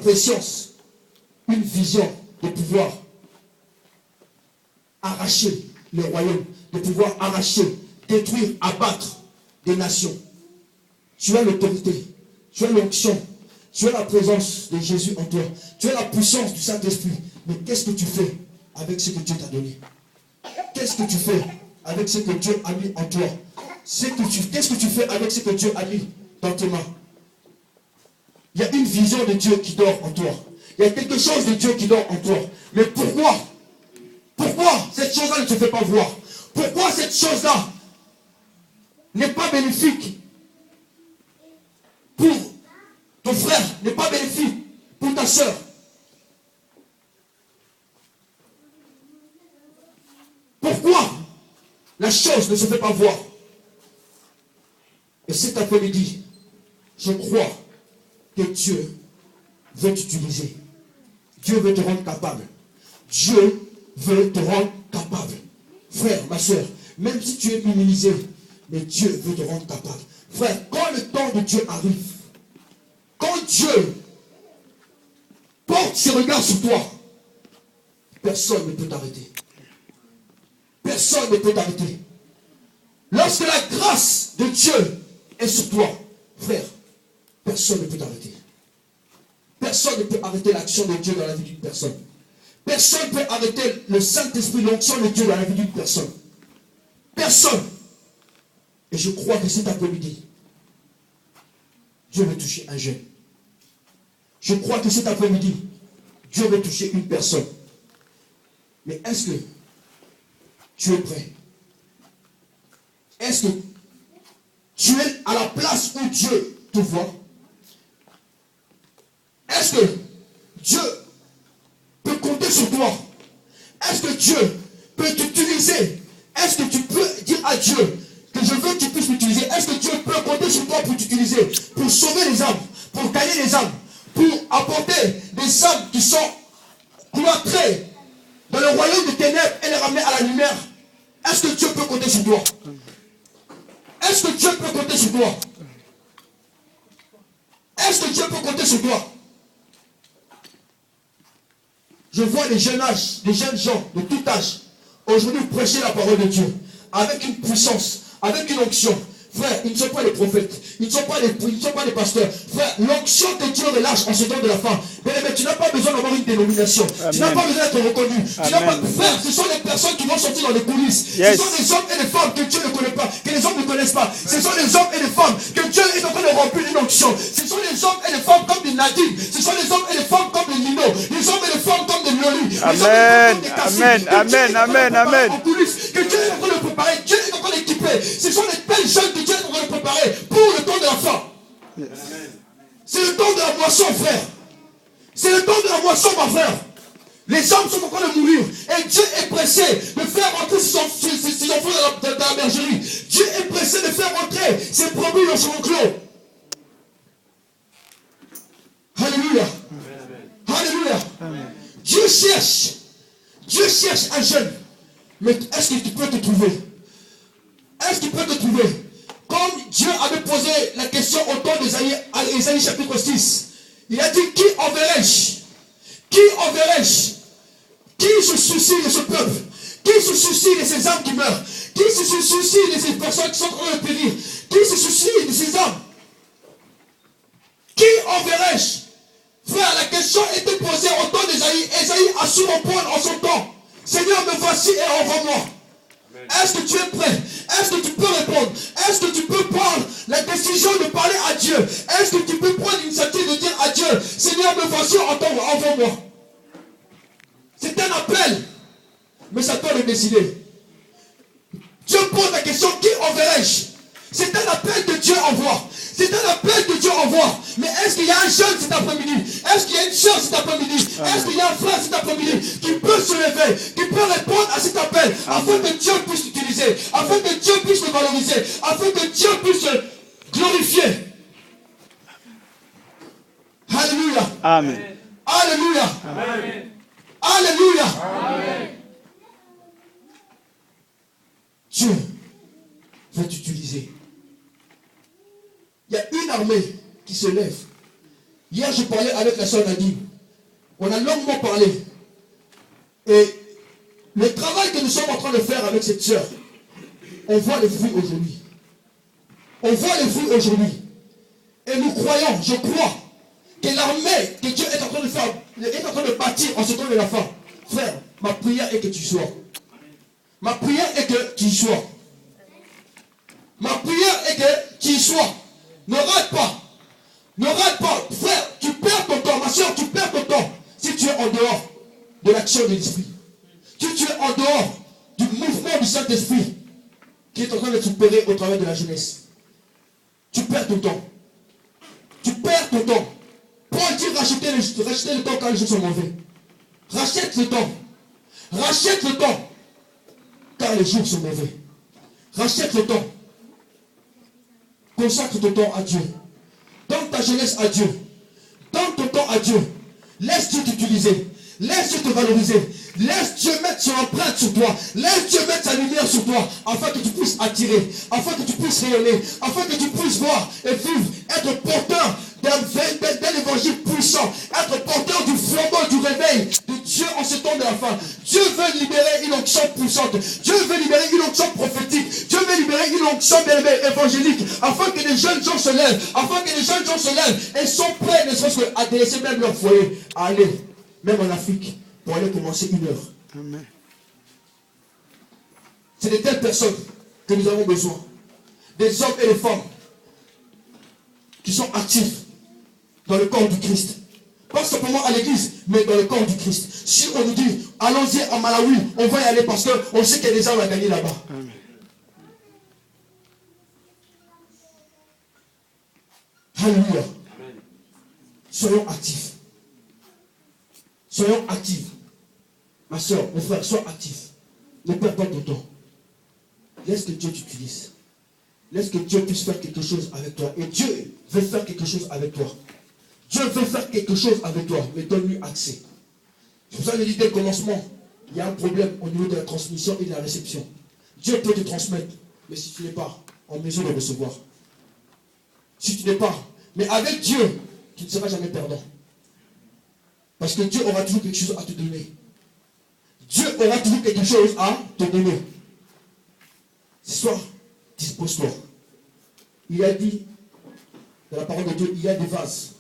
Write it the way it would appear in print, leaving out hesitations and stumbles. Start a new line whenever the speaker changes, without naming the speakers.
préscience une vision de pouvoir arracher les royaumes, de pouvoir arracher, détruire, abattre des nations. Tu as l'autorité, tu as l'onction, tu as la présence de Jésus en toi, tu as la puissance du Saint-Esprit. Mais qu'est-ce que tu fais avec ce que Dieu t'a donné? Qu'est-ce que tu fais avec ce que Dieu a mis en toi? Qu'est-ce que tu fais avec ce que Dieu a mis dans tes mains? Il y a une vision de Dieu qui dort en toi. Il y a quelque chose de Dieu qui dort en toi. Mais pourquoi cette chose-là ne te fait pas voir? Pourquoi cette chose-là n'est pas bénéfique pour ton frère, n'est pas bénéfique pour ta soeur? Pourquoi la chose ne se fait pas voir? Et cet après-midi, je crois que Dieu veut t'utiliser. Dieu veut te rendre capable. Dieu veut te rendre capable. Frère, ma soeur, même si tu es minimisé, mais Dieu veut te rendre capable. Frère, quand le temps de Dieu arrive, quand Dieu porte ses regards sur toi, personne ne peut t'arrêter. Personne ne peut t'arrêter. Lorsque la grâce de Dieu est sur toi, frère, personne ne peut t'arrêter. Personne ne peut arrêter l'action de Dieu dans la vie d'une personne. Personne ne peut arrêter le Saint-Esprit, l'onction de Dieu dans la vie d'une personne. Personne. Et je crois que cet après-midi, Dieu veut toucher un jeune. Je crois que cet après-midi, Dieu veut toucher une personne. Mais est-ce que tu es prêt? Est-ce que tu es à la place où Dieu te voit? Est-ce que Dieu peut compter sur toi? Est-ce que Dieu peut t'utiliser? Est-ce que tu peux dire à Dieu que je veux que tu puisses m'utiliser? Est-ce que Dieu peut compter sur toi pour t'utiliser, pour sauver les âmes, pour gagner les âmes, pour apporter des âmes qui sont cloîtrées dans le royaume des ténèbres et les ramener à la lumière? Est-ce que Dieu peut compter sur toi? Est-ce que Dieu peut compter sur toi? Est-ce que Dieu peut compter sur toi? Je vois les jeunes âges, les jeunes gens de tout âge, aujourd'hui prêcher la parole de Dieu, avec une puissance, avec une onction. Frère, ils ne sont pas les prophètes, ils ne sont pas les pasteurs. Frère, l'onction que Dieu relâche en ce temps de la fin. Mais tu n'as pas besoin d'avoir une dénomination. Amen. Tu n'as pas besoin d'être reconnu. Frère, ce sont les personnes qui vont sortir dans les coulisses. Yes. Ce sont les hommes et les femmes que Dieu ne connaît pas, que les hommes ne connaissent pas. Ce sont les hommes et les femmes que Dieu est en train de remplir d'une onction. Ce sont les hommes et les femmes comme des Nadine. Ce sont les hommes et les femmes comme des Nino. Les hommes et les femmes comme des Loli.
Amen. Amen. Amen. Amen. Amen.
En coulisses, que Dieu est en train de préparer. Dieu est en train d'équiper. Ce sont les belles jeunes que Dieu est en train de préparer pour le temps de la fin. Yes. C'est le temps de la moisson, frère. C'est le temps de la moisson, ma frère. Les hommes sont en train de mourir. Et Dieu est pressé de faire rentrer ses enfants dans la bergerie. Dieu est pressé de faire rentrer ses brebis dans son enclos. Alléluia. Alléluia. Dieu cherche un jeune. Mais est-ce que tu peux te trouver? Est-ce qu'il peut te trouver? Comme Dieu avait posé la question au temps d'Ésaïe chapitre 6. Il a dit, qui enverrai-je? Qui enverrai-je? Qui se soucie de ce peuple? Qui se soucie de ces âmes qui meurent? Qui se soucie de ces personnes qui sont en train de périr? Qui se soucie de ces âmes? Qui enverrai-je? Frère, la question était posée au temps d'Ésaïe. Ésaïe a su répondre en son temps. Seigneur, me voici et envoie-moi. Est-ce que tu es prêt? Est-ce que tu peux répondre? Est-ce que tu peux prendre la décision de parler à Dieu? Est-ce que tu peux prendre l'initiative de dire à Dieu, Seigneur, me voici, envoie-moi? C'est un appel, mais ça doit le décider. Dieu pose la question, qui enverrai-je? C'est un appel que Dieu envoie. C'est un appel que Dieu envoie. Mais est-ce qu'il y a un jeune cet après-midi? Est-ce qu'il y a une soeur cet après-midi? Est-ce qu'il y a un frère cet après-midi qui peut se lever, qui peut répondre à cet appel, afin que Dieu puisse l'utiliser, afin que Dieu puisse le valoriser, afin que Dieu puisse le glorifier? Alléluia.
Amen.
Alléluia.
Amen.
Alléluia.
Amen.
Dieu va t'utiliser. Il y a une armée qui se lève. Hier, je parlais avec la soeur Nadine. On a longuement parlé. Et le travail que nous sommes en train de faire avec cette soeur, on voit les fruits aujourd'hui. On voit les fruits aujourd'hui. Et nous croyons, je crois, que l'armée que Dieu est en train de faire, est en train de bâtir en ce temps de la fin. Frère, ma prière est que tu sois. Ma prière est que tu y sois. Ma prière est que tu y sois. Ne rate pas. Ne rate pas. Frère, tu perds ton temps. Ma soeur, tu perds ton temps. Si tu es en dehors de l'action de l'esprit. Si tu es en dehors du mouvement du Saint-Esprit qui est en train de s'opérer au travers de la jeunesse. Tu perds ton temps. Tu perds ton temps. Paul dit racheter le temps quand les choses sont mauvais. Rachète le temps. Rachète le temps. Car les jours sont mauvais. Rachète le temps. Consacre ton temps à Dieu. Donne ta jeunesse à Dieu. Donne ton temps à Dieu. Laisse Dieu t'utiliser. Laisse Dieu te valoriser. Laisse Dieu mettre son empreinte sur toi. Laisse Dieu mettre sa lumière sur toi. Afin que tu puisses attirer. Afin que tu puisses rayonner. Afin que tu puisses voir et vivre. Être porteur d'un évangile puissant. Être porteur du flambeau du réveil de Dieu en ce temps de la fin. Dieu veut libérer une onction puissante. Dieu veut libérer une onction prophétique. Dieu veut libérer une onction évangélique. Afin que les jeunes gens se lèvent. Afin que les jeunes gens se lèvent. Et sont prêts, ne serait-ce qu'à délaisser même leur foyer. À aller, même en Afrique, pour aller commencer une œuvre.
Amen.
C'est de telles personnes que nous avons besoin. Des hommes et des femmes qui sont actifs dans le corps du Christ. Pas simplement à l'église, mais dans le corps du Christ. Si on nous dit, allons-y à Malawi, on va y aller parce qu'on sait qu'il y a des âmes à gagner là-bas. Alléluia. Soyons actifs. Soyons actifs. Ma soeur, mon frère, sois actif. Ne perds pas ton temps. Laisse que Dieu t'utilise. Laisse que Dieu puisse faire quelque chose avec toi. Et Dieu veut faire quelque chose avec toi. Dieu veut faire quelque chose avec toi. Mais donne-lui accès. C'est pour ça que je dis dès le commencement, il y a un problème au niveau de la transmission et de la réception. Dieu peut te transmettre. Mais si tu n'es pas en mesure de recevoir. Si tu n'es pas. Mais avec Dieu, tu ne seras jamais perdant. Parce que Dieu aura toujours quelque chose à te donner. Dieu aura toujours quelque chose à te donner. Ce soir, dispose-toi. Il a dit, dans la parole de Dieu, il y a des vases